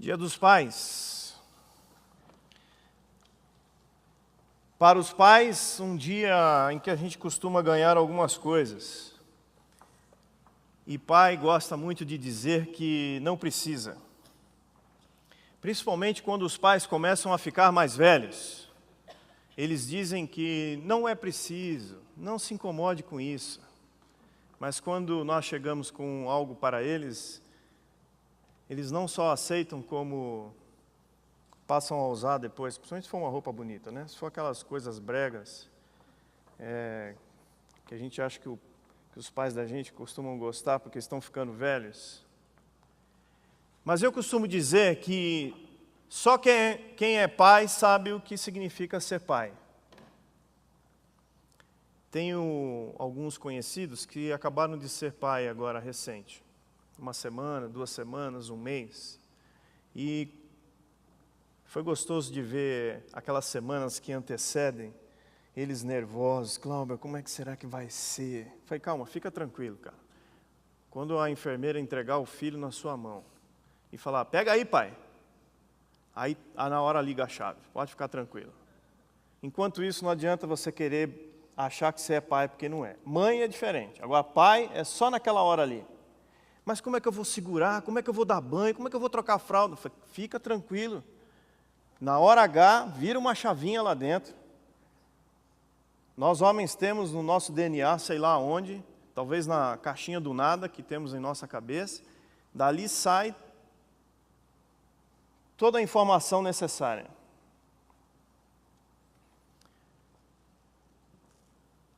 Dia dos Pais. Para os pais, um dia em que a gente costuma ganhar algumas coisas. E pai gosta muito de dizer que não precisa. Principalmente quando os pais começam a ficar mais velhos. Eles dizem que não é preciso, não se incomode com isso. Mas quando nós chegamos com algo para eles, eles não só aceitam como passam a usar depois, principalmente se for uma roupa bonita, né? Se for aquelas coisas bregas, que a gente acha que os pais da gente costumam gostar porque estão ficando velhos. Mas eu costumo dizer que só quem é pai sabe o que significa ser pai. Tenho alguns conhecidos que acabaram de ser pai agora recente. Uma semana, 2 semanas, um mês. E foi gostoso de ver aquelas semanas que antecedem, eles nervosos. Cláudio, como é que será que vai ser? Falei, calma, fica tranquilo, cara. Quando a enfermeira entregar o filho na sua mão e falar, pega aí, pai. Aí na hora liga a chave, pode ficar tranquilo. Enquanto isso, não adianta você querer achar que você é pai, porque não é. Mãe é diferente, agora pai é só naquela hora ali. Mas como é que eu vou segurar? Como é que eu vou dar banho? Como é que eu vou trocar a fralda? Fica tranquilo. Na hora H, vira uma chavinha lá dentro. Nós homens temos no nosso DNA, sei lá onde, talvez na caixinha do nada que temos em nossa cabeça, dali sai toda a informação necessária.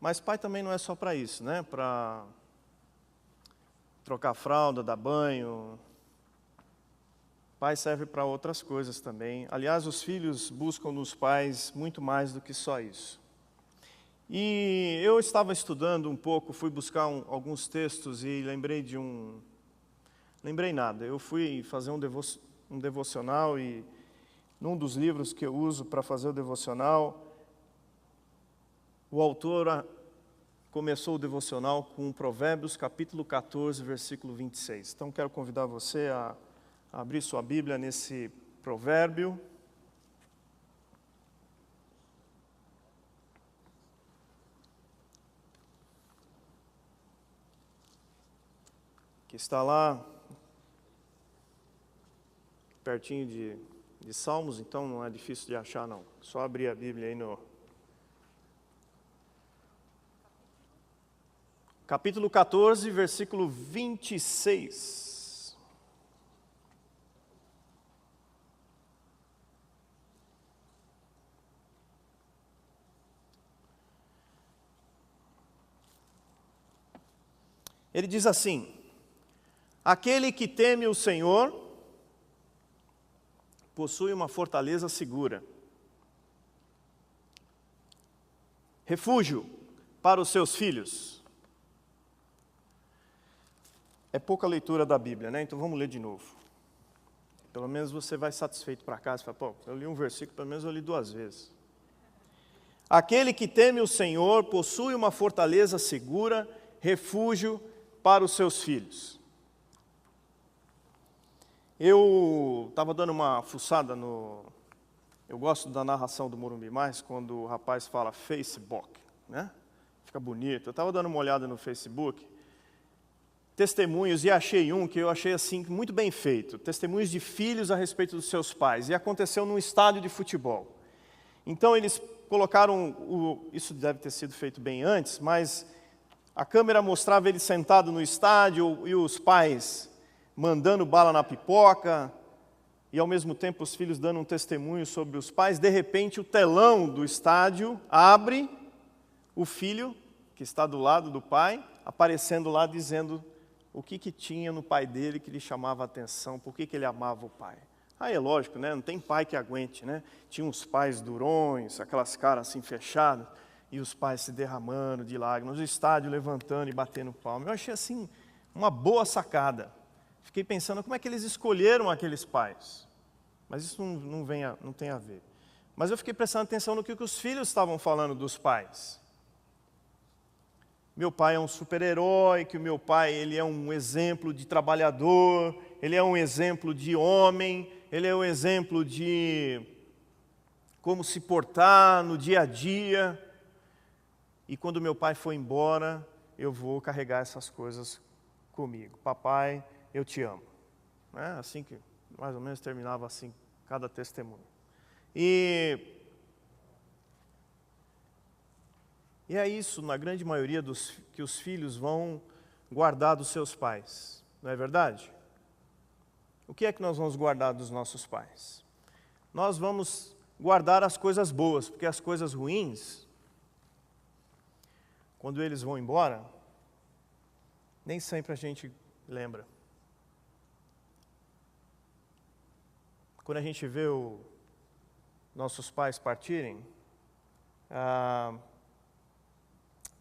Mas pai também não é só para isso, né? Para trocar fralda, dar banho. Pai serve para outras coisas também. Aliás, os filhos buscam nos pais muito mais do que só isso. E eu estava estudando um pouco, fui buscar alguns textos e lembrei de um... Lembrei nada, eu fui fazer um devocional e num dos livros que eu uso para fazer o devocional, o autor começou o devocional com Provérbios capítulo 14, versículo 26. Então quero convidar você a abrir sua Bíblia nesse provérbio. Que está lá, pertinho de Salmos, então não é difícil de achar não. Só abrir a Bíblia aí no capítulo 14, versículo 26. Ele diz assim: aquele que teme o Senhor possui uma fortaleza segura, refúgio para os seus filhos. É pouca leitura da Bíblia, né? Então vamos ler de novo. Pelo menos você vai satisfeito para casa. Fala, pô, eu li um versículo, pelo menos eu li 2 vezes. Aquele que teme o Senhor possui uma fortaleza segura, refúgio para os seus filhos. Eu estava dando uma fuçada no... Eu gosto da narração do Morumbi mais quando o rapaz fala Facebook, né? Fica bonito. Eu estava dando uma olhada no Facebook, testemunhos, e achei um que eu achei assim muito bem feito. Testemunhos de filhos a respeito dos seus pais. E aconteceu num estádio de futebol. Então eles colocaram, isso deve ter sido feito bem antes, mas a câmera mostrava ele sentado no estádio e os pais mandando bala na pipoca, e ao mesmo tempo os filhos dando um testemunho sobre os pais. De repente o telão do estádio abre, o filho, que está do lado do pai, aparecendo lá dizendo o que tinha no pai dele que lhe chamava a atenção, por que ele amava o pai. Aí é lógico, né? Não tem pai que aguente, né? Tinha uns pais durões, aquelas caras assim fechadas, e os pais se derramando de lágrimas, o estádio levantando e batendo palma. Eu achei assim uma boa sacada. Fiquei pensando como é que eles escolheram aqueles pais. Mas isso não tem a ver. Mas eu fiquei prestando atenção no que os filhos estavam falando dos pais. Meu pai é um super-herói, que o meu pai ele é um exemplo de trabalhador, ele é um exemplo de homem, ele é o exemplo de como se portar no dia a dia. E quando meu pai for embora, eu vou carregar essas coisas comigo. Papai, eu te amo. É assim que, mais ou menos, terminava assim cada testemunho. E é isso, na grande maioria que os filhos vão guardar dos seus pais. Não é verdade? O que é que nós vamos guardar dos nossos pais? Nós vamos guardar as coisas boas, porque as coisas ruins, quando eles vão embora, nem sempre a gente lembra. Quando a gente vê nossos pais partirem,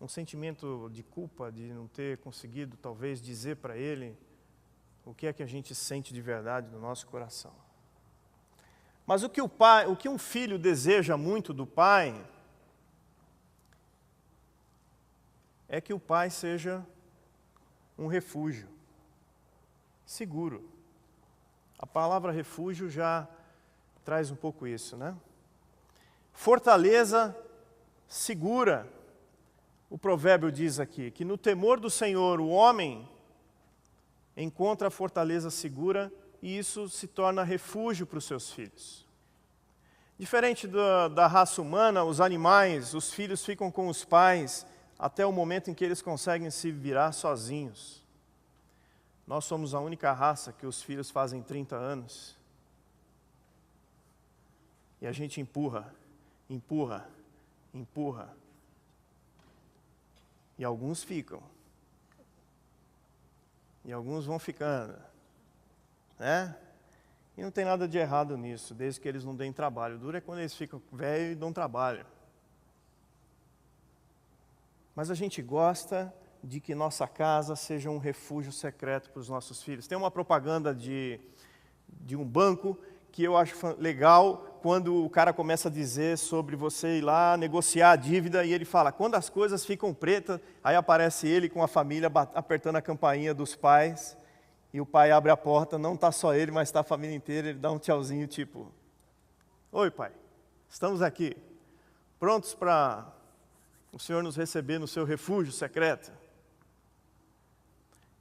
um sentimento de culpa de não ter conseguido, talvez, dizer para ele o que é que a gente sente de verdade no nosso coração. Mas o que um filho deseja muito do pai é que o pai seja um refúgio seguro. A palavra refúgio já traz um pouco isso, né? Fortaleza segura. O provérbio diz aqui que no temor do Senhor o homem encontra a fortaleza segura e isso se torna refúgio para os seus filhos. Diferente da raça humana, os animais, os filhos ficam com os pais até o momento em que eles conseguem se virar sozinhos. Nós somos a única raça que os filhos fazem 30 anos. E a gente empurra. E alguns ficam. E alguns vão ficando. Né? E não tem nada de errado nisso, desde que eles não deem trabalho. O duro é quando eles ficam velhos e dão trabalho. Mas a gente gosta de que nossa casa seja um refúgio secreto para os nossos filhos. Tem uma propaganda de um banco que eu acho legal, quando o cara começa a dizer sobre você ir lá negociar a dívida, e ele fala, quando as coisas ficam pretas, aí aparece ele com a família apertando a campainha dos pais, e o pai abre a porta, não está só ele, mas está a família inteira, ele dá um tchauzinho tipo, oi pai, estamos aqui, prontos para o Senhor nos receber no seu refúgio secreto.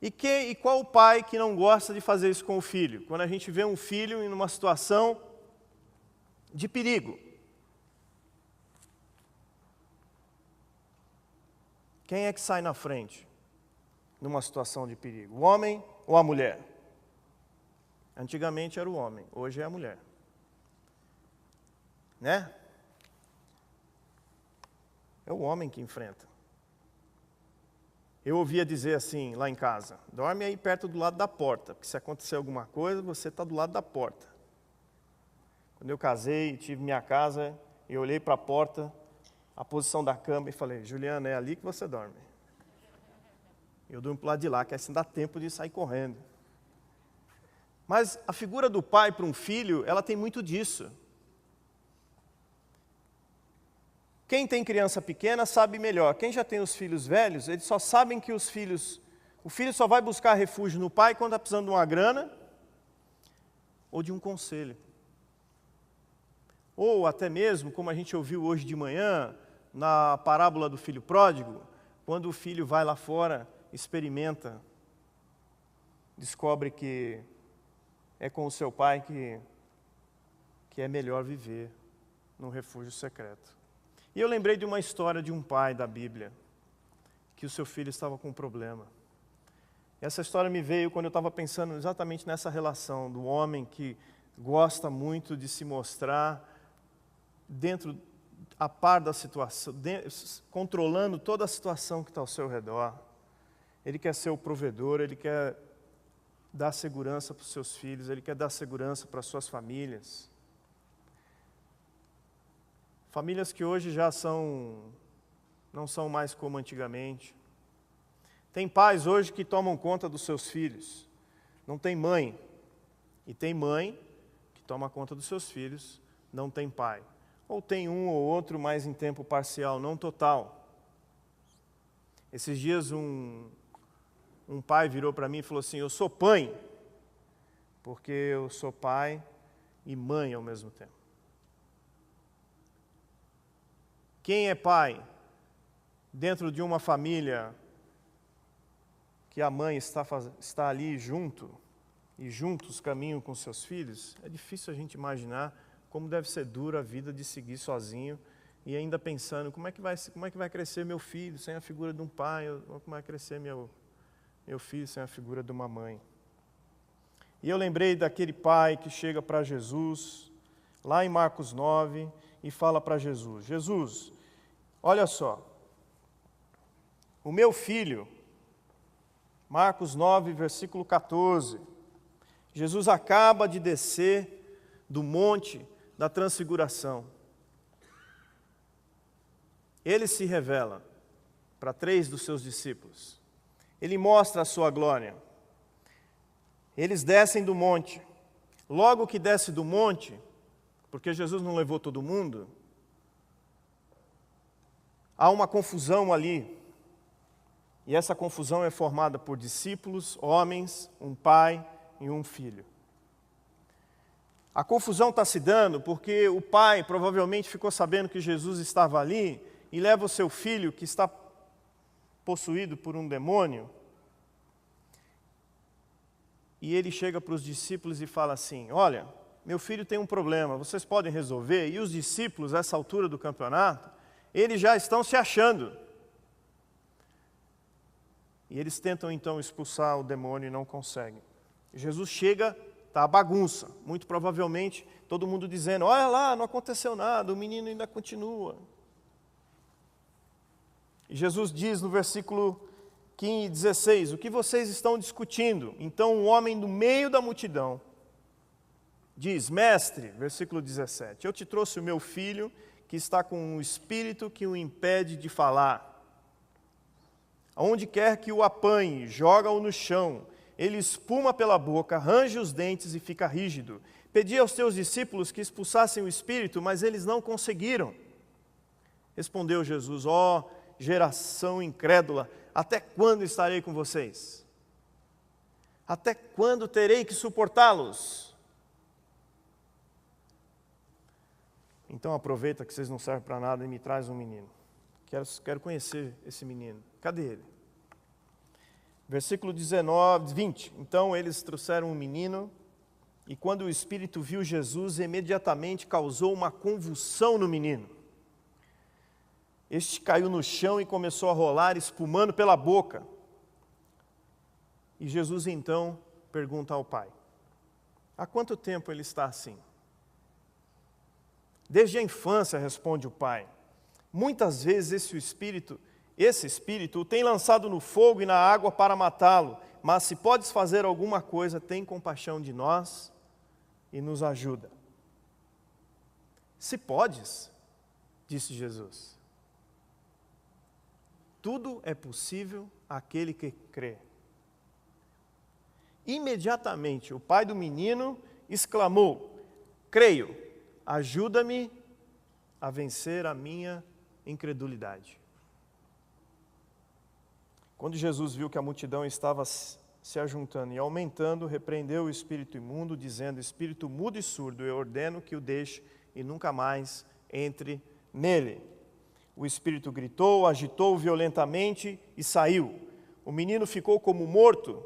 E qual o pai que não gosta de fazer isso com o filho? Quando a gente vê um filho em uma situação de perigo. Quem é que sai na frente numa situação de perigo? O homem ou a mulher? Antigamente era o homem, hoje é a mulher. Né? É o homem que enfrenta. Eu ouvia dizer assim, lá em casa, dorme aí perto do lado da porta, porque se acontecer alguma coisa, você está do lado da porta. Quando eu casei, tive minha casa, eu olhei para a porta, a posição da cama e falei, Juliana, é ali que você dorme. Eu durmo para o lado de lá, que assim dá tempo de sair correndo. Mas a figura do pai para um filho, ela tem muito disso. Quem tem criança pequena sabe melhor. Quem já tem os filhos velhos, eles só sabem que o filho só vai buscar refúgio no pai quando está precisando de uma grana ou de um conselho. Ou até mesmo, como a gente ouviu hoje de manhã, na parábola do filho pródigo, quando o filho vai lá fora, experimenta, descobre que é com o seu pai que é melhor viver num refúgio secreto. E eu lembrei de uma história de um pai da Bíblia, que o seu filho estava com um problema. Essa história me veio quando eu estava pensando exatamente nessa relação do homem que gosta muito de se mostrar dentro, a par da situação, controlando toda a situação que está ao seu redor. Ele quer ser o provedor, ele quer dar segurança para os seus filhos, ele quer dar segurança para as suas famílias. Famílias que hoje já não são mais como antigamente. Tem pais hoje que tomam conta dos seus filhos. Não tem mãe. E tem mãe que toma conta dos seus filhos, não tem pai. Ou tem um ou outro, mas em tempo parcial, não total. Esses dias um pai virou para mim e falou assim, eu sou pai, porque eu sou pai e mãe ao mesmo tempo. Quem é pai dentro de uma família que a mãe está ali junto e juntos caminham com seus filhos? É difícil a gente imaginar como deve ser dura a vida de seguir sozinho e ainda pensando como é que vai crescer meu filho sem a figura de um pai, ou como vai crescer meu filho sem a figura de uma mãe. E eu lembrei daquele pai que chega para Jesus, lá em Marcos 9, e fala para Jesus: Jesus, olha só, o meu filho, Marcos 9, versículo 14, Jesus acaba de descer do monte da transfiguração. Ele se revela para 3 dos seus discípulos. Ele mostra a sua glória. Eles descem do monte. Logo que desce do monte, porque Jesus não levou todo mundo, há uma confusão ali. E essa confusão é formada por discípulos, homens, um pai e um filho. A confusão está se dando porque o pai provavelmente ficou sabendo que Jesus estava ali e leva o seu filho, que está possuído por um demônio, e ele chega para os discípulos e fala assim: olha, meu filho tem um problema, vocês podem resolver? E os discípulos, a essa altura do campeonato, eles já estão se achando. E eles tentam então expulsar o demônio e não conseguem. Jesus chega, está a bagunça, muito provavelmente todo mundo dizendo: olha lá, não aconteceu nada, o menino ainda continua. E Jesus diz no versículo 16, o que vocês estão discutindo? Então um homem no meio da multidão diz: mestre, versículo 17, eu te trouxe o meu filho que está com um espírito que o impede de falar. Aonde quer que o apanhe, joga-o no chão, ele espuma pela boca, range os dentes e fica rígido. Pedi aos teus discípulos que expulsassem o espírito, mas eles não conseguiram. Respondeu Jesus: ó geração incrédula, até quando estarei com vocês? Até quando terei que suportá-los? Então aproveita que vocês não servem para nada e me traz um menino. Quero conhecer esse menino. Cadê ele? Versículo 20. Então eles trouxeram um menino, e quando o espírito viu Jesus, imediatamente causou uma convulsão no menino. Este caiu no chão e começou a rolar, espumando pela boca. E Jesus então pergunta ao pai: há quanto tempo ele está assim? Desde a infância, responde o pai. Muitas vezes esse espírito o tem lançado no fogo e na água para matá-lo. Mas se podes fazer alguma coisa, tem compaixão de nós e nos ajuda. Se podes, disse Jesus. Tudo é possível àquele que crê. Imediatamente, o pai do menino exclamou: creio, ajuda-me a vencer a minha incredulidade. Quando Jesus viu que a multidão estava se ajuntando e aumentando, repreendeu o espírito imundo, dizendo: espírito mudo e surdo, eu ordeno que o deixe e nunca mais entre nele. O espírito gritou, agitou violentamente e saiu. O menino ficou como morto,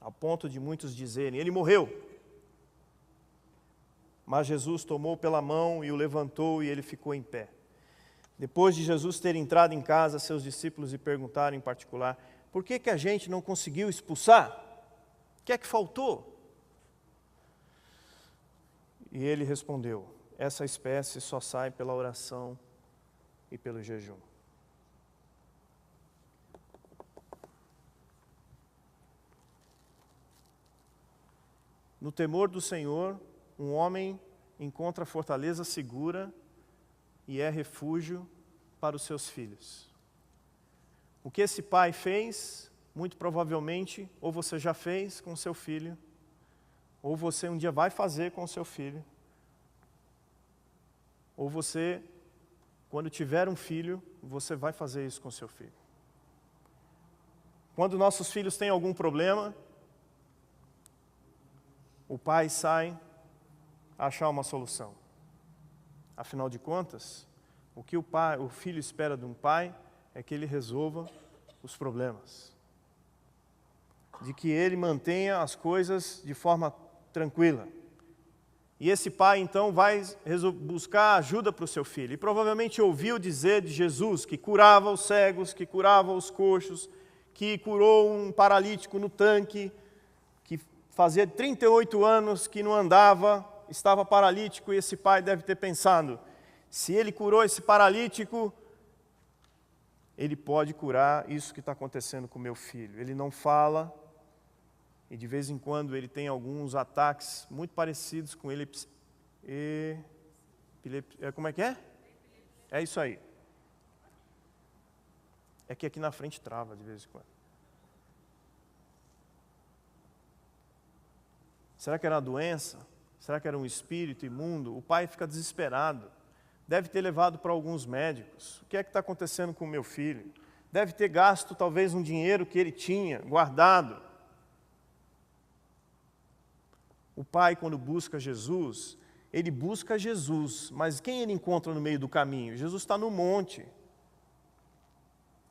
a ponto de muitos dizerem: ele morreu. Mas Jesus tomou pela mão e o levantou, e ele ficou em pé. Depois de Jesus ter entrado em casa, seus discípulos lhe perguntaram em particular: por que a gente não conseguiu expulsar? O que é que faltou? E ele respondeu: essa espécie só sai pela oração e pelo jejum. No temor do Senhor, um homem encontra fortaleza segura e é refúgio para os seus filhos. O que esse pai fez, muito provavelmente, ou você já fez com seu filho, ou você um dia vai fazer com o seu filho, ou você, quando tiver um filho, você vai fazer isso com seu filho. Quando nossos filhos têm algum problema, o pai sai a achar uma solução. Afinal de contas, o que o filho espera de um pai é que ele resolva os problemas. De que ele mantenha as coisas de forma tranquila. E esse pai, então, vai buscar ajuda para o seu filho. E provavelmente ouviu dizer de Jesus que curava os cegos, que curava os coxos, que curou um paralítico no tanque, que fazia 38 anos que não andava, estava paralítico, e esse pai deve ter pensado, se ele curou esse paralítico, ele pode curar isso que está acontecendo com o meu filho. Ele não fala, e de vez em quando ele tem alguns ataques muito parecidos com como é que é? É isso aí. É que aqui na frente trava de vez em quando. Será que era uma doença? Será que era um espírito imundo? O pai fica desesperado. Deve ter levado para alguns médicos. O que é que está acontecendo com o meu filho? Deve ter gasto talvez um dinheiro que ele tinha guardado. O pai, quando busca Jesus, ele busca Jesus, mas quem ele encontra no meio do caminho? Jesus está no monte.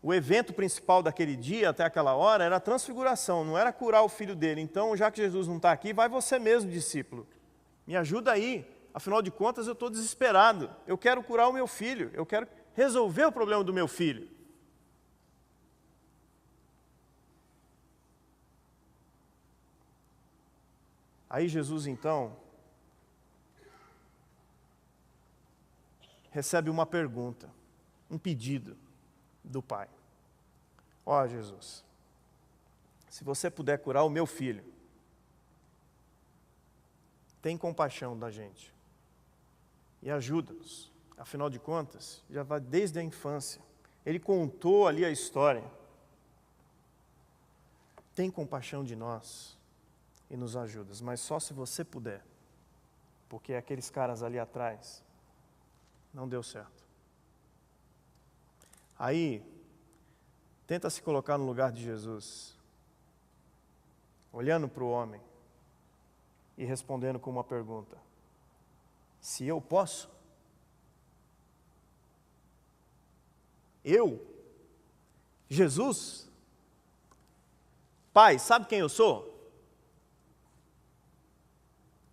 O evento principal daquele dia, até aquela hora, era a transfiguração, não era curar o filho dele. Então, já que Jesus não está aqui, vai você mesmo, discípulo. Me ajuda aí, afinal de contas eu estou desesperado. Eu quero curar o meu filho, eu quero resolver o problema do meu filho. Aí Jesus, então, recebe uma pergunta, um pedido do pai. Ó Jesus, se você puder curar o meu filho, tem compaixão da gente e ajuda-nos. Afinal de contas, já vai desde a infância. Ele contou ali a história. Tem compaixão de nós e nos ajudas, mas só se você puder, porque aqueles caras ali atrás não deu certo. Aí, tenta se colocar no lugar de Jesus, olhando para o homem e respondendo com uma pergunta: se eu posso? Eu? Jesus? Pai, sabe quem eu sou?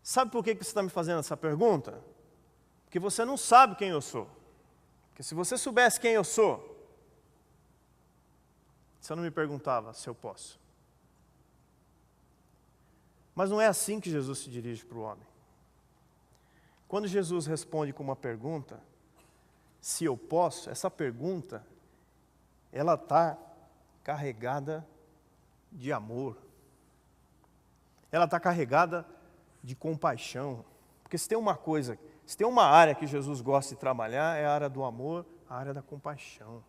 Sabe por que você está me fazendo essa pergunta? Porque você não sabe quem eu sou. Porque se você soubesse quem eu sou, você não me perguntava se eu posso. Mas não é assim que Jesus se dirige para o homem. Quando Jesus responde com uma pergunta, se eu posso, essa pergunta, ela está carregada de amor. Ela está carregada de compaixão. Porque se tem uma coisa, se tem uma área que Jesus gosta de trabalhar, é a área do amor, a área da compaixão.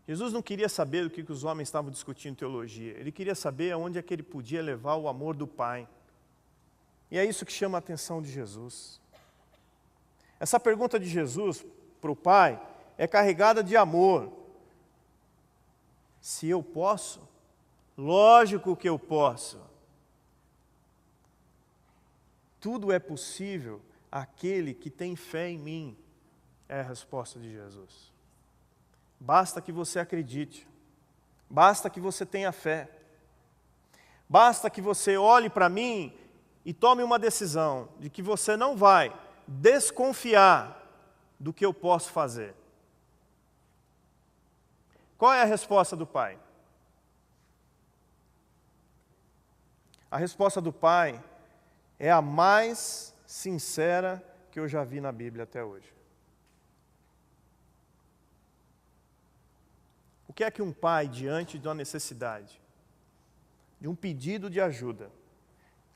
Jesus não queria saber do que os homens estavam discutindo teologia. Ele queria saber aonde é que ele podia levar o amor do Pai. E é isso que chama a atenção de Jesus. Essa pergunta de Jesus para o Pai é carregada de amor. Se eu posso? Lógico que eu posso. Tudo é possível àquele que tem fé em mim, é a resposta de Jesus. Basta que você acredite, basta que você tenha fé, basta que você olhe para mim e tome uma decisão de que você não vai desconfiar do que eu posso fazer. Qual é a resposta do Pai? A resposta do Pai é a mais sincera que eu já vi na Bíblia até hoje. O que é que um pai, diante de uma necessidade, de um pedido de ajuda,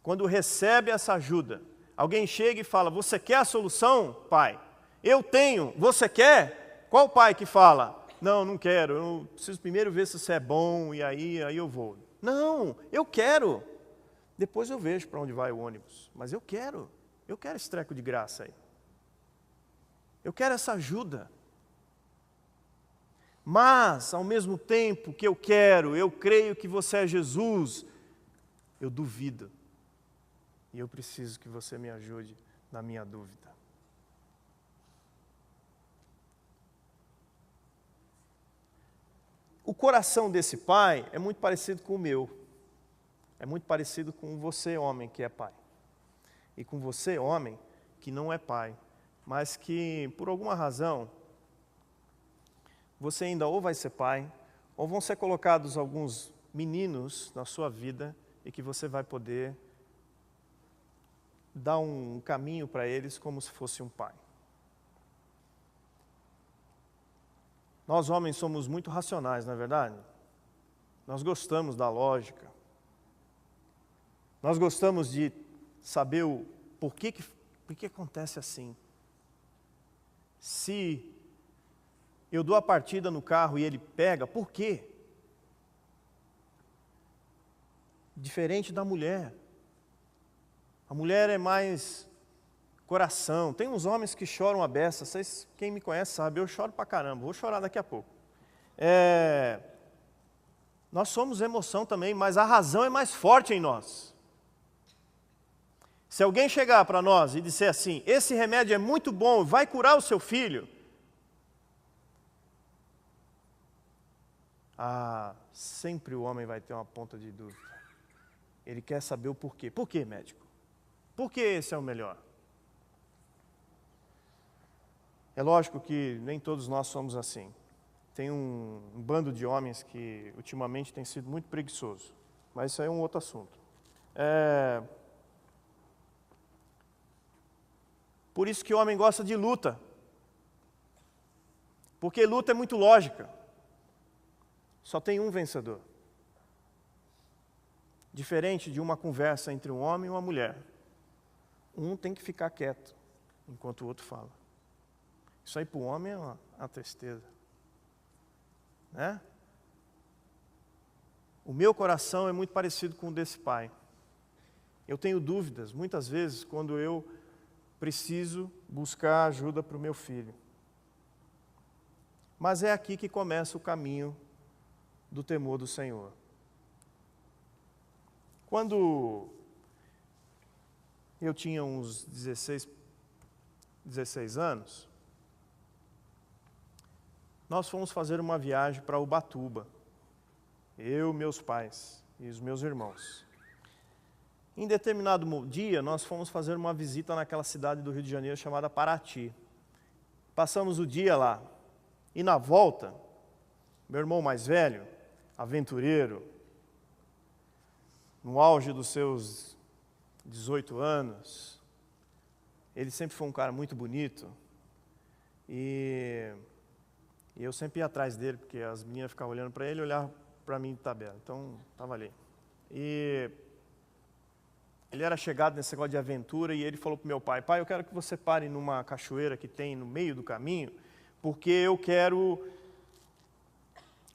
quando recebe essa ajuda, alguém chega e fala: você quer a solução, pai? Eu tenho, você quer? Qual pai que fala: não, não quero, eu preciso primeiro ver se você é bom e aí eu vou. Não, eu quero. Depois eu vejo para onde vai o ônibus, mas eu quero esse treco de graça aí. Eu quero essa ajuda. Mas, ao mesmo tempo que eu creio que você é Jesus, eu duvido. E eu preciso que você me ajude na minha dúvida. O coração desse pai é muito parecido com o meu. É muito parecido com você, homem, que é pai. E com você, homem, que não é pai. Mas que, por alguma razão, você ainda ou vai ser pai, ou vão ser colocados alguns meninos na sua vida e que você vai poder dar um caminho para eles como se fosse um pai. Nós homens somos muito racionais, não é verdade? Nós gostamos da lógica. Nós gostamos de saber o por que acontece assim. Se eu dou a partida no carro e ele pega, por quê? Diferente da mulher. A mulher é mais coração. Tem uns homens que choram a beça. Vocês, quem me conhece sabe, eu choro pra caramba. Vou chorar daqui a pouco. Nós somos emoção também, mas a razão é mais forte em nós. Se alguém chegar para nós e disser assim, esse remédio é muito bom, vai curar o seu filho. Sempre o homem vai ter uma ponta de dúvida. Ele quer saber o porquê. Por que, médico? Por que esse é o melhor? É lógico que nem todos nós somos assim. Tem um bando de homens que ultimamente tem sido muito preguiçoso. Mas isso aí é um outro assunto. Por isso que o homem gosta de luta. Porque luta é muito lógica. Só tem um vencedor. Diferente de uma conversa entre um homem e uma mulher. Um tem que ficar quieto, enquanto o outro fala. Isso aí para o homem é uma tristeza. Né? O meu coração é muito parecido com o desse pai. Eu tenho dúvidas, muitas vezes, quando eu preciso buscar ajuda para o meu filho. Mas é aqui que começa o caminho do temor do Senhor. Quando eu tinha uns 16 anos, nós fomos fazer uma viagem para Ubatuba. Eu, meus pais e os meus irmãos. Em determinado dia, nós fomos fazer uma visita naquela cidade do Rio de Janeiro chamada Paraty. Passamos o dia lá. E na volta, meu irmão mais velho, aventureiro, no auge dos seus 18 anos, ele sempre foi um cara muito bonito, e eu sempre ia atrás dele, porque as meninas ficavam olhando para ele e olhavam para mim de tabela, então estava ali. E ele era chegado nesse negócio de aventura, e ele falou para o meu pai, pai, eu quero que você pare numa cachoeira que tem no meio do caminho, porque eu quero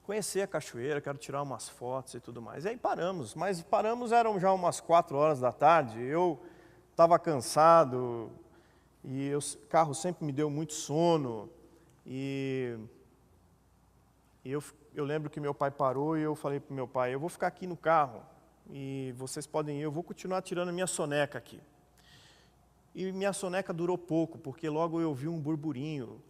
conhecer a cachoeira, quero tirar umas fotos e tudo mais. E aí paramos, mas paramos, eram já umas 4 horas da tarde, eu estava cansado, e o carro sempre me deu muito sono, e eu lembro que meu pai parou e eu falei para o meu pai, eu vou ficar aqui no carro, e vocês podem ir, eu vou continuar tirando a minha soneca aqui. E minha soneca durou pouco, porque logo eu ouvi um burburinho,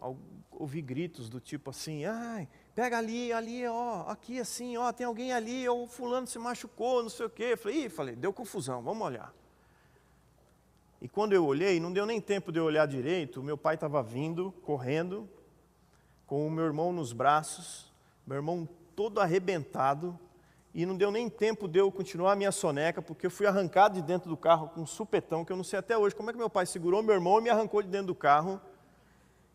ouvi gritos do tipo assim, ai, pega ali, ó, aqui assim, ó, tem alguém ali, o fulano se machucou, não sei o quê. Eu falei, deu confusão, vamos olhar. E quando eu olhei, não deu nem tempo de eu olhar direito, meu pai estava vindo, correndo, com o meu irmão nos braços, meu irmão todo arrebentado, e não deu nem tempo de eu continuar a minha soneca, porque eu fui arrancado de dentro do carro com um supetão, que eu não sei até hoje como é que meu pai segurou meu irmão e me arrancou de dentro do carro.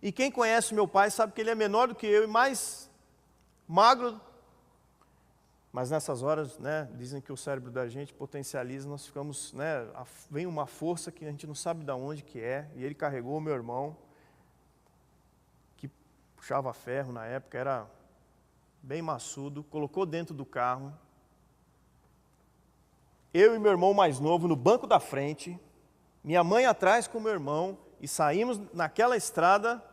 E quem conhece meu pai sabe que ele é menor do que eu e mais magro. Mas nessas horas, né, dizem que o cérebro da gente potencializa, nós ficamos, né, vem uma força que a gente não sabe de onde que é, e ele carregou o meu irmão, que puxava ferro na época, era bem maçudo, colocou dentro do carro, eu e meu irmão mais novo no banco da frente, minha mãe atrás com meu irmão, e saímos naquela estrada,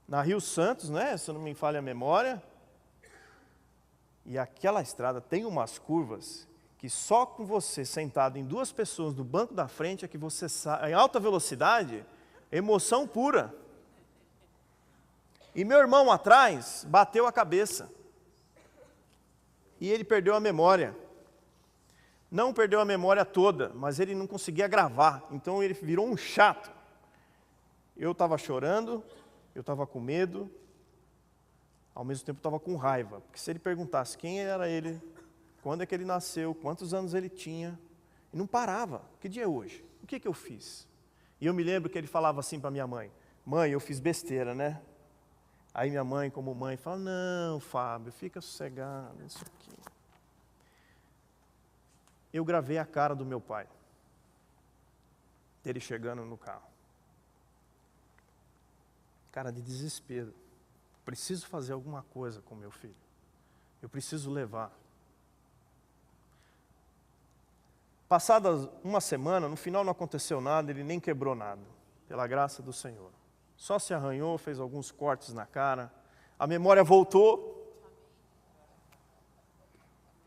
na Rio Santos, né, se não me falha a memória, e aquela estrada tem umas curvas que só com você sentado em 2 pessoas no banco da frente é que você sai, em alta velocidade, emoção pura. E meu irmão atrás bateu a cabeça. E ele perdeu a memória. Não perdeu a memória toda, mas ele não conseguia gravar. Então ele virou um chato. Eu estava chorando, eu estava com medo, ao mesmo tempo estava com raiva. Porque se ele perguntasse quem era ele, quando é que ele nasceu, quantos anos ele tinha, e não parava. Que dia é hoje? O que eu fiz? E eu me lembro que ele falava assim para minha mãe: mãe, eu fiz besteira, né? Aí minha mãe, como mãe, fala: não, Fábio, fica sossegado, isso aqui. Eu gravei a cara do meu pai, dele chegando no carro. Cara de desespero. Preciso fazer alguma coisa com meu filho. Eu preciso levar. Passada uma semana, no final não aconteceu nada, ele nem quebrou nada, pela graça do Senhor. Só se arranhou, fez alguns cortes na cara, a memória voltou.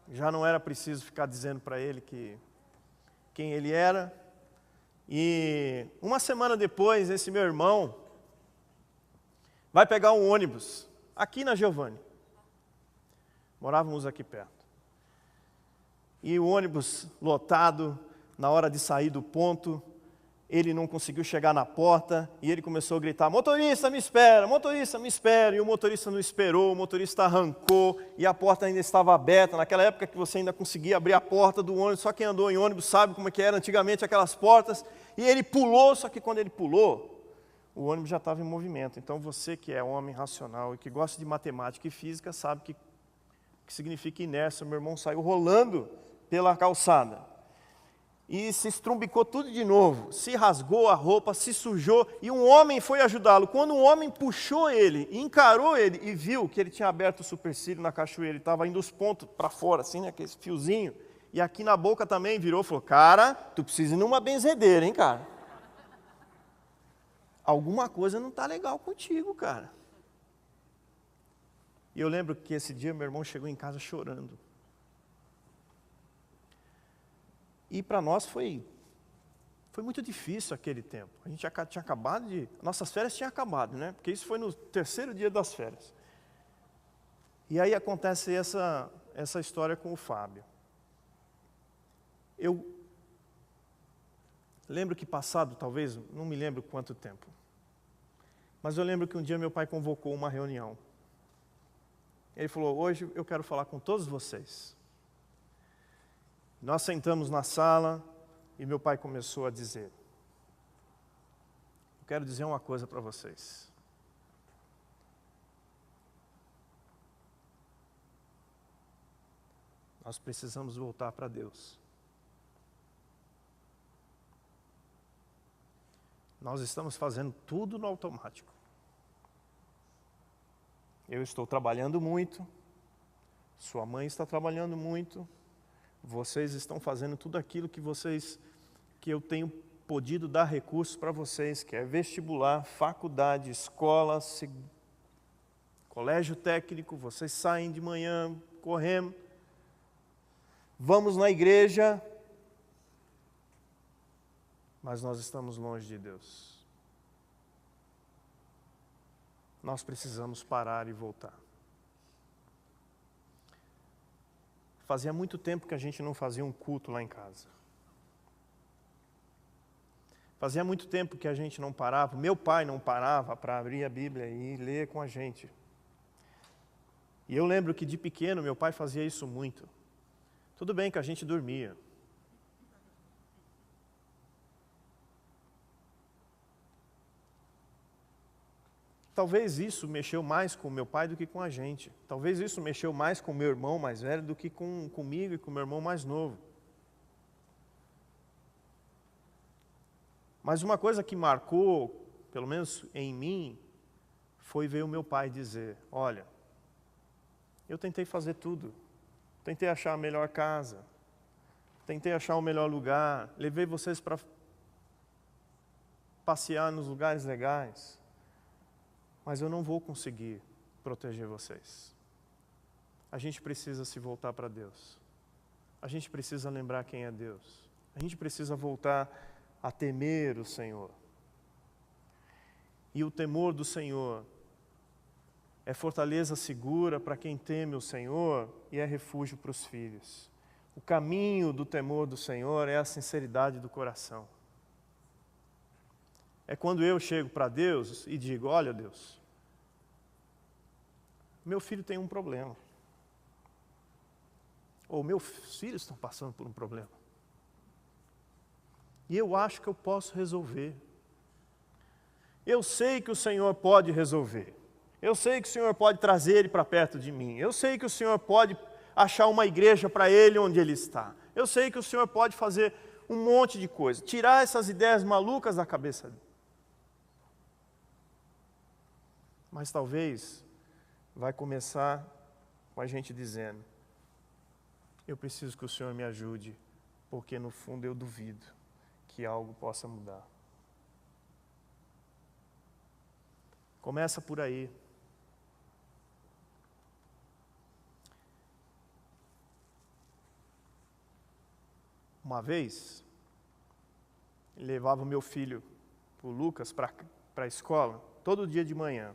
Já não era preciso ficar dizendo para ele quem ele era. E uma semana depois, esse meu irmão vai pegar um ônibus, aqui na Giovanni. Morávamos aqui perto. E o ônibus lotado, na hora de sair do ponto, ele não conseguiu chegar na porta, e ele começou a gritar: motorista, me espera, e o motorista não esperou, o motorista arrancou, e a porta ainda estava aberta, naquela época que você ainda conseguia abrir a porta do ônibus, só quem andou em ônibus sabe como é que era antigamente aquelas portas, e ele pulou, só que quando ele pulou, o ônibus já estava em movimento. Então você que é homem racional e que gosta de matemática e física, sabe que significa inércia. Meu irmão saiu rolando pela calçada. E se estrumbicou tudo de novo, se rasgou a roupa, se sujou, e um homem foi ajudá-lo. Quando um homem puxou ele, encarou ele e viu que ele tinha aberto o supercílio na cachoeira, ele estava indo os pontos para fora, assim, né, aquele fiozinho, e aqui na boca também virou e falou: cara, tu precisa ir numa benzedeira, hein, cara? Alguma coisa não está legal contigo, cara. E eu lembro que esse dia meu irmão chegou em casa chorando. E para nós foi muito difícil aquele tempo. A gente tinha acabado de... Nossas férias tinham acabado, né? Porque isso foi no 3º dia das férias. E aí acontece essa história com o Fábio. Eu lembro que passado, talvez, não me lembro quanto tempo, mas eu lembro que um dia meu pai convocou uma reunião. Ele falou: hoje eu quero falar com todos vocês. Nós sentamos na sala e meu pai começou a dizer: eu quero dizer uma coisa para vocês. Nós precisamos voltar para Deus. Nós estamos fazendo tudo no automático. Eu estou trabalhando muito, sua mãe está trabalhando muito, vocês estão fazendo tudo aquilo que eu tenho podido dar recursos para vocês, que é vestibular, faculdade, escola, colégio técnico, vocês saem de manhã, correndo, vamos na igreja, mas nós estamos longe de Deus. Nós precisamos parar e voltar. Fazia muito tempo que a gente não fazia um culto lá em casa. Fazia muito tempo que a gente não parava, meu pai não parava para abrir a Bíblia e ler com a gente. E eu lembro que de pequeno meu pai fazia isso muito. Tudo bem que a gente dormia. Talvez isso mexeu mais com meu pai do que com a gente. Talvez isso mexeu mais com meu irmão mais velho do que comigo e com meu irmão mais novo. Mas uma coisa que marcou, pelo menos em mim, foi ver o meu pai dizer: olha, eu tentei fazer tudo. Tentei achar a melhor casa. Tentei achar o melhor lugar. Levei vocês para passear nos lugares legais. Mas eu não vou conseguir proteger vocês. A gente precisa se voltar para Deus. a gente precisa lembrar quem é Deus. A gente precisa voltar a temer o Senhor. E o temor do Senhor é fortaleza segura para quem teme o Senhor e é refúgio para os filhos. O caminho do temor do Senhor é a sinceridade do coração. É quando eu chego para Deus e digo, olha Deus, meu filho tem um problema. Ou meus filhos estão passando por um problema. E eu acho que eu posso resolver. Eu sei que o Senhor pode resolver. Eu sei que o Senhor pode trazer ele para perto de mim. Eu sei que o Senhor pode achar uma igreja para ele onde ele está. Eu sei que o Senhor pode fazer um monte de coisa. Tirar essas ideias malucas da cabeça dele. Mas talvez vai começar com a gente dizendo, eu preciso que o Senhor me ajude, porque no fundo eu duvido que algo possa mudar. Começa por aí. Uma vez, eu levava o meu filho, o Lucas, para a escola, todo dia de manhã.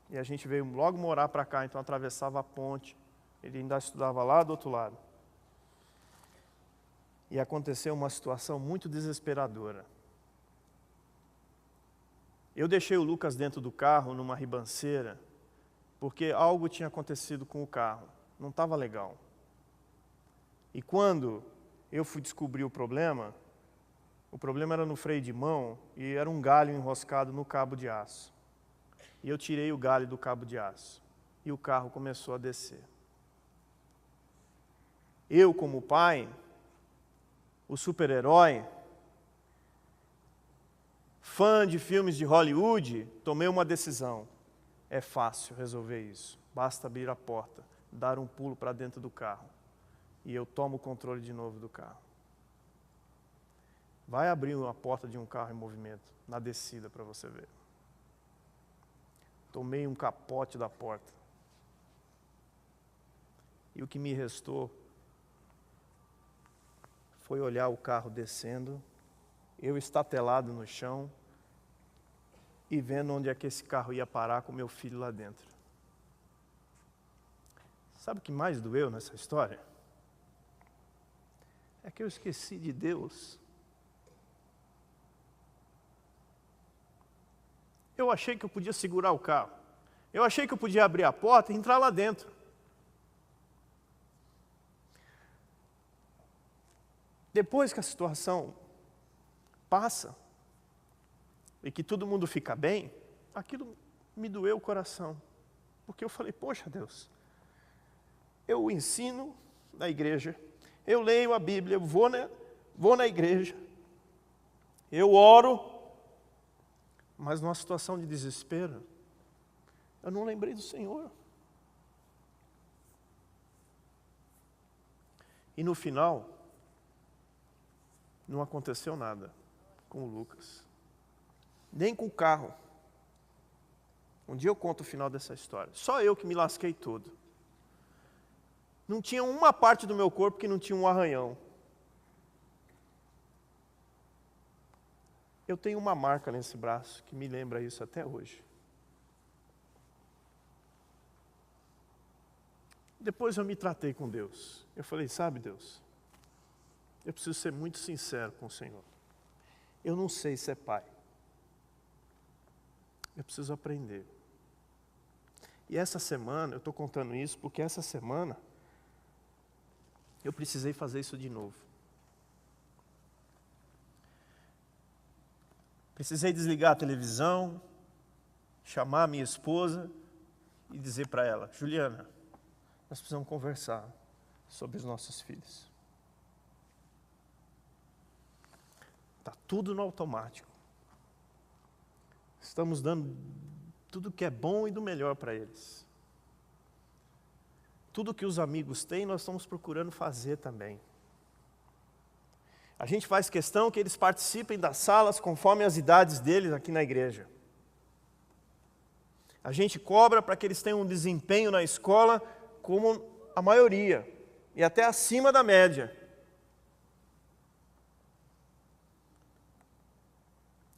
E a gente veio logo morar para cá, então atravessava a ponte. Ele ainda estudava lá do outro lado. E aconteceu uma situação muito desesperadora. Eu deixei o Lucas dentro do carro, numa ribanceira, porque algo tinha acontecido com o carro. Não estava legal. E quando eu fui descobrir o problema era no freio de mão e era um galho enroscado no cabo de aço. E eu tirei o galho do cabo de aço. E o carro começou a descer. Eu, como pai, o super-herói, fã de filmes de Hollywood, tomei uma decisão. É fácil resolver isso. Basta abrir a porta, dar um pulo para dentro do carro. E eu tomo o controle de novo do carro. Vai abrir a porta de um carro em movimento, na descida, para você ver. Tomei um capote da porta. E o que me restou foi olhar o carro descendo, eu estatelado no chão e vendo onde é que esse carro ia parar com meu filho lá dentro. Sabe o que mais doeu nessa história? É que eu esqueci de Deus. Eu achei que eu podia segurar o carro. Eu achei que eu podia abrir a porta e entrar lá dentro. Depois que a situação passa e que todo mundo fica bem, aquilo me doeu o coração. Porque eu falei, poxa Deus, eu ensino na igreja, eu leio a Bíblia, eu vou na igreja, eu oro, mas numa situação de desespero, eu não lembrei do Senhor. E no final, não aconteceu nada com o Lucas, nem com o carro. Um dia eu conto o final dessa história. Só eu que me lasquei todo. Não tinha uma parte do meu corpo que não tinha um arranhão. Eu tenho uma marca nesse braço que me lembra isso até hoje. Depois eu me tratei com Deus. Eu falei, sabe Deus, eu preciso ser muito sincero com o Senhor. Eu não sei ser pai. Eu preciso aprender. E essa semana, eu estou contando isso porque essa semana eu precisei fazer isso de novo. Precisei desligar a televisão, chamar a minha esposa e dizer para ela, Juliana, nós precisamos conversar sobre os nossos filhos. Está tudo no automático. Estamos dando tudo que é bom e do melhor para eles. Tudo que os amigos têm, nós estamos procurando fazer também. A gente faz questão que eles participem das salas conforme as idades deles aqui na igreja. A gente cobra para que eles tenham um desempenho na escola como a maioria. e até acima da média.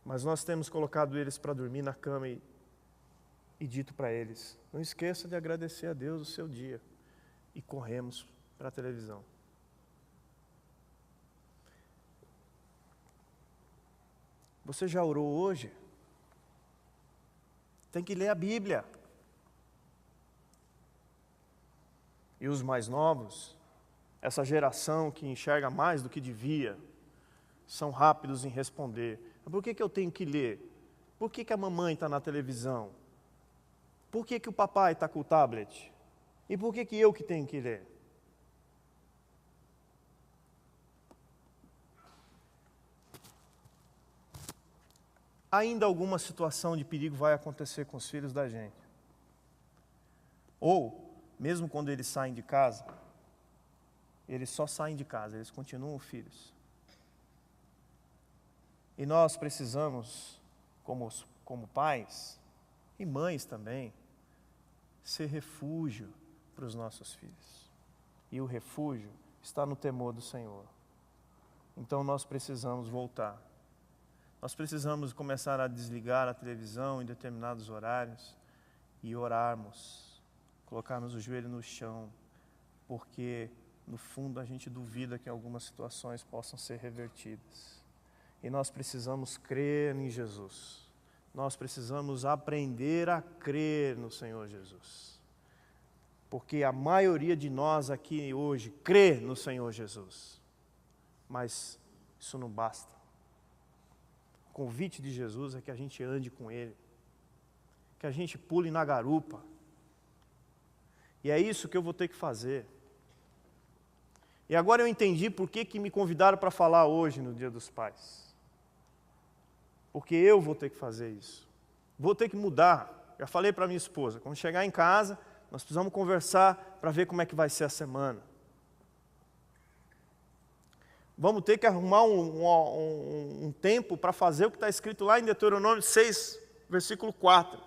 Mas nós temos colocado eles para dormir na cama e dito para eles, não esqueça de agradecer a Deus o seu dia. E corremos para a televisão. Você já orou hoje? Tem que ler a Bíblia. E os mais novos, essa geração que enxerga mais do que devia, são rápidos em responder. Por que eu tenho que ler? Por que a mamãe está na televisão? Por que o papai está com o tablet? E por que eu que tenho que ler? Ainda alguma situação de perigo vai acontecer com os filhos da gente. Ou, mesmo quando eles saem de casa, eles só saem de casa, eles continuam filhos. E nós precisamos, como pais, e mães também, ser refúgio para os nossos filhos. E o refúgio está no temor do Senhor. Então nós precisamos voltar. Nós precisamos começar a desligar a televisão em determinados horários e orarmos, colocarmos o joelho no chão, porque no fundo a gente duvida que algumas situações possam ser revertidas. E nós precisamos crer em Jesus. Nós precisamos aprender a crer no Senhor Jesus. Porque a maioria de nós aqui hoje crê no Senhor Jesus. Mas isso não basta. O convite de Jesus é que a gente ande com Ele. Que a gente pule na garupa. E é isso que eu vou ter que fazer. E agora eu entendi por que me convidaram para falar hoje no Dia dos Pais. Porque eu vou ter que fazer isso. Vou ter que mudar. Já falei para minha esposa, quando chegar em casa, nós precisamos conversar para ver como é que vai ser a semana. Vamos ter que arrumar um tempo para fazer o que está escrito lá em Deuteronômio 6, versículo 4.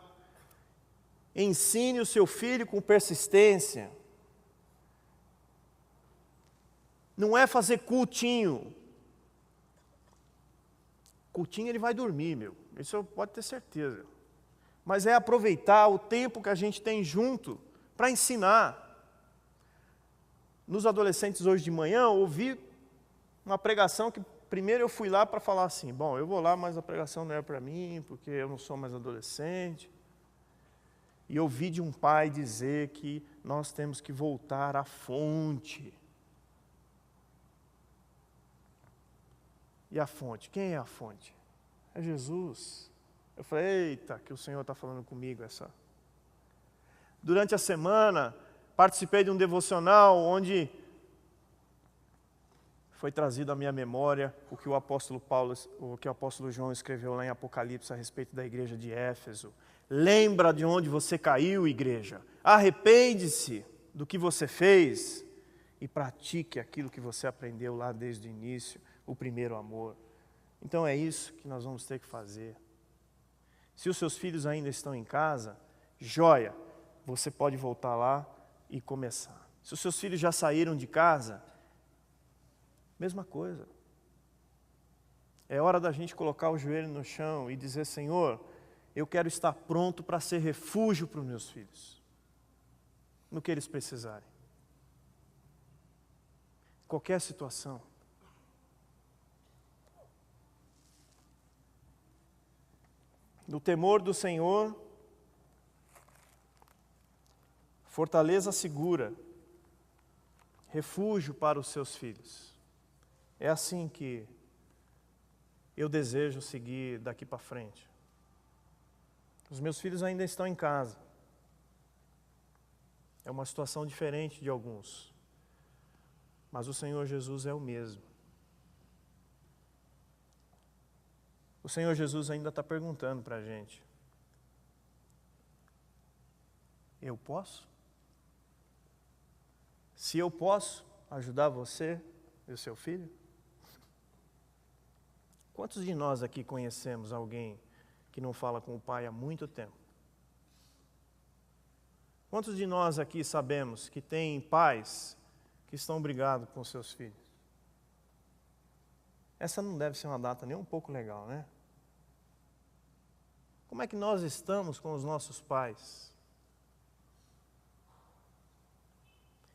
Ensine o seu filho com persistência. Não é fazer cultinho. Cultinho ele vai dormir, meu. Isso eu pode ter certeza. Mas é aproveitar o tempo que a gente tem junto para ensinar. Nos adolescentes hoje de manhã, eu ouvi uma pregação que primeiro eu fui lá para falar assim, bom, eu vou lá, mas a pregação não é para mim, porque eu não sou mais adolescente. E eu ouvi de um pai dizer que nós temos que voltar à fonte. E a fonte? Quem é a fonte? É Jesus. Eu falei, eita, que o Senhor está falando comigo essa. Durante a semana, participei de um devocional onde foi trazido à minha memória o que o apóstolo João escreveu lá em Apocalipse a respeito da igreja de Éfeso. Lembra de onde você caiu, igreja. Arrepende-se do que você fez e pratique aquilo que você aprendeu lá desde o início, o primeiro amor. Então é isso que nós vamos ter que fazer. Se os seus filhos ainda estão em casa, joia, você pode voltar lá e começar. Se os seus filhos já saíram de casa, mesma coisa. É hora da gente colocar o joelho no chão e dizer, Senhor, eu quero estar pronto para ser refúgio para os meus filhos, no que eles precisarem. Qualquer situação. No temor do Senhor, fortaleza segura, refúgio para os seus filhos. É assim que eu desejo seguir daqui para frente. Os meus filhos ainda estão em casa. É uma situação diferente de alguns. Mas o Senhor Jesus é o mesmo. O Senhor Jesus ainda está perguntando para a gente. Eu posso? Se eu posso ajudar você e o seu filho? Quantos de nós aqui conhecemos alguém que não fala com o pai há muito tempo? Quantos de nós aqui sabemos que tem pais que estão brigados com seus filhos. Essa não deve ser uma data nem um pouco legal, né? Como é que nós estamos com os nossos pais?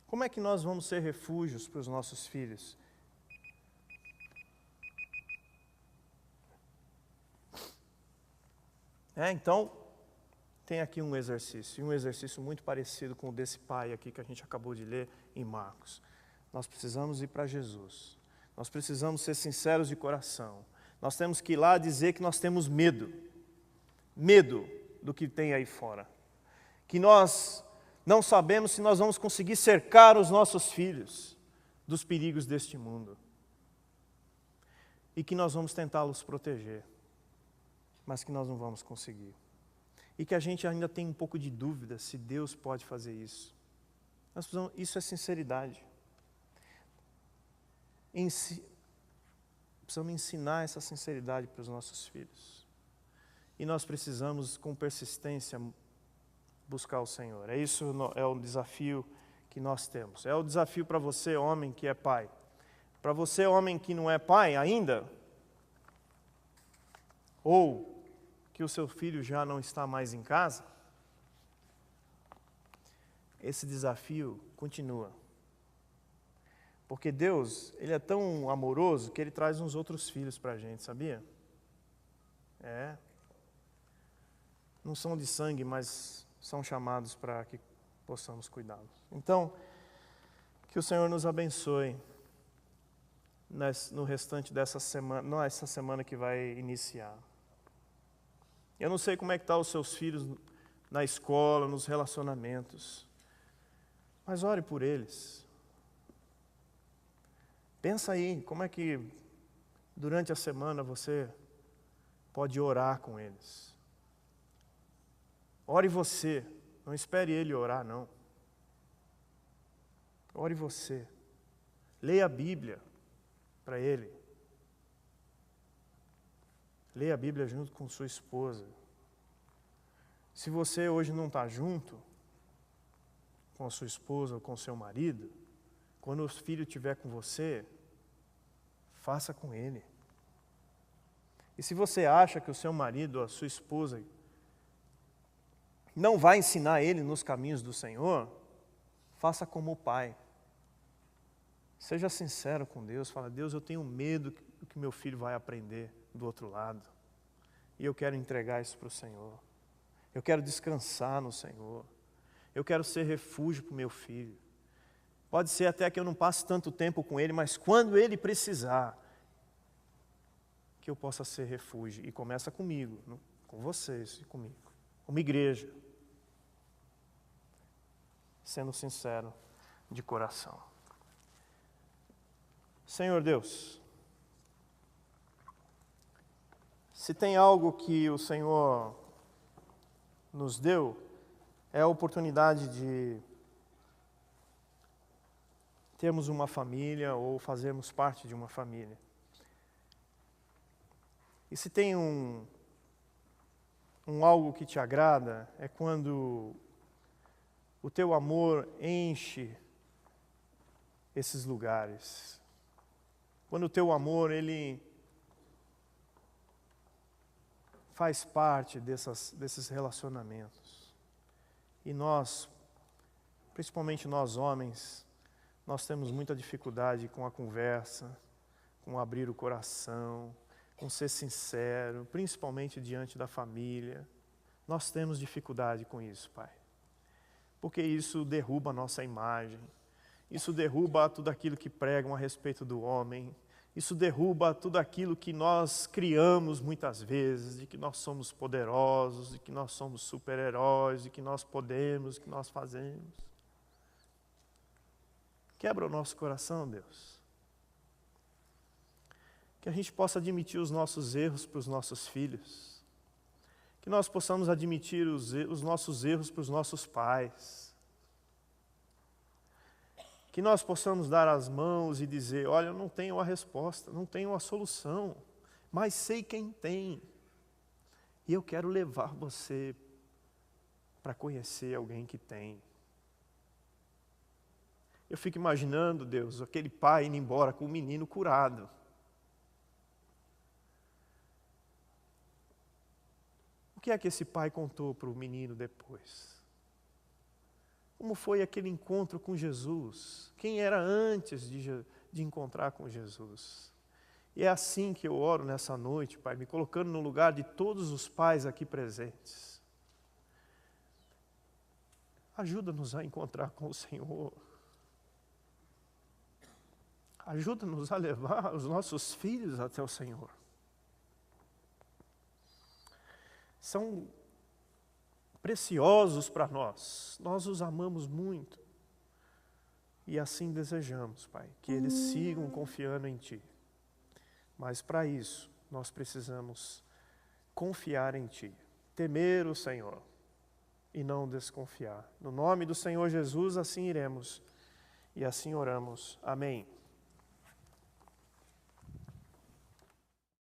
Como é que nós vamos ser refúgios para os nossos filhos? Então, tem aqui um exercício muito parecido com o desse pai aqui que a gente acabou de ler em Marcos. Nós precisamos ir para Jesus. Nós precisamos ser sinceros de coração. Nós temos que ir lá dizer que nós temos medo. Medo do que tem aí fora. Que nós não sabemos se nós vamos conseguir cercar os nossos filhos dos perigos deste mundo. E que nós vamos tentá-los proteger, mas que nós não vamos conseguir. E que a gente ainda tem um pouco de dúvida se Deus pode fazer isso. Isso é sinceridade. Precisamos ensinar essa sinceridade para os nossos filhos. E nós precisamos, com persistência, buscar o Senhor. Isso é o desafio que nós temos. É o desafio para você, homem que é pai. Para você, homem que não é pai ainda, ou que o seu filho já não está mais em casa, esse desafio continua. Porque Deus, Ele é tão amoroso que Ele traz uns outros filhos para a gente, sabia? Não são de sangue, mas são chamados para que possamos cuidá-los. Então, que o Senhor nos abençoe no restante dessa semana, não essa semana que vai iniciar. Eu não sei como é que estão os seus filhos na escola, nos relacionamentos, mas ore por eles. Pensa aí, como é que durante a semana você pode orar com eles. Ore você, não espere ele orar, não. Ore você. Leia a Bíblia para ele. Leia a Bíblia junto com sua esposa. Se você hoje não está junto com a sua esposa ou com o seu marido, quando o filho estiver com você, faça com ele. E se você acha que o seu marido ou a sua esposa não vai ensinar ele nos caminhos do Senhor, faça como o pai. Seja sincero com Deus, fala: Deus, eu tenho medo do que meu filho vai aprender do outro lado. E eu quero entregar isso para o Senhor. Eu quero descansar no Senhor. Eu quero ser refúgio para o meu filho. Pode ser até que eu não passe tanto tempo com ele, mas quando ele precisar, que eu possa ser refúgio. E começa comigo, com vocês e comigo, como igreja. Sendo sincero de coração. Senhor Deus, se tem algo que o Senhor nos deu, é a oportunidade de termos uma família ou fazermos parte de uma família. E se tem um algo que te agrada, é quando o teu amor enche esses lugares. Quando o teu amor, ele faz parte desses relacionamentos. E nós, principalmente nós homens, nós temos muita dificuldade com a conversa, com abrir o coração, com ser sincero, principalmente diante da família. Nós temos dificuldade com isso, Pai. Porque isso derruba a nossa imagem. Isso derruba tudo aquilo que pregam a respeito do homem. Isso derruba tudo aquilo que nós criamos muitas vezes, de que nós somos poderosos, de que nós somos super-heróis, de que nós podemos, de que nós fazemos. Quebra o nosso coração, Deus. Que a gente possa admitir os nossos erros para os nossos filhos. Que nós possamos admitir os nossos erros para os nossos pais. Que nós possamos dar as mãos e dizer: olha, eu não tenho a resposta, não tenho a solução, mas sei quem tem. E eu quero levar você para conhecer alguém que tem. Eu fico imaginando, Deus, aquele pai indo embora com o menino curado. O que é que esse pai contou para o menino depois? Como foi aquele encontro com Jesus? Quem era antes de encontrar com Jesus? E é assim que eu oro nessa noite, Pai, me colocando no lugar de todos os pais aqui presentes. Ajuda-nos a encontrar com o Senhor. Ajuda-nos a levar os nossos filhos até o Senhor. São preciosos para nós. Nós os amamos muito. E assim desejamos, Pai, que eles sigam confiando em Ti. Mas para isso, nós precisamos confiar em Ti. Temer o Senhor e não desconfiar. No nome do Senhor Jesus, assim iremos. E assim oramos. Amém.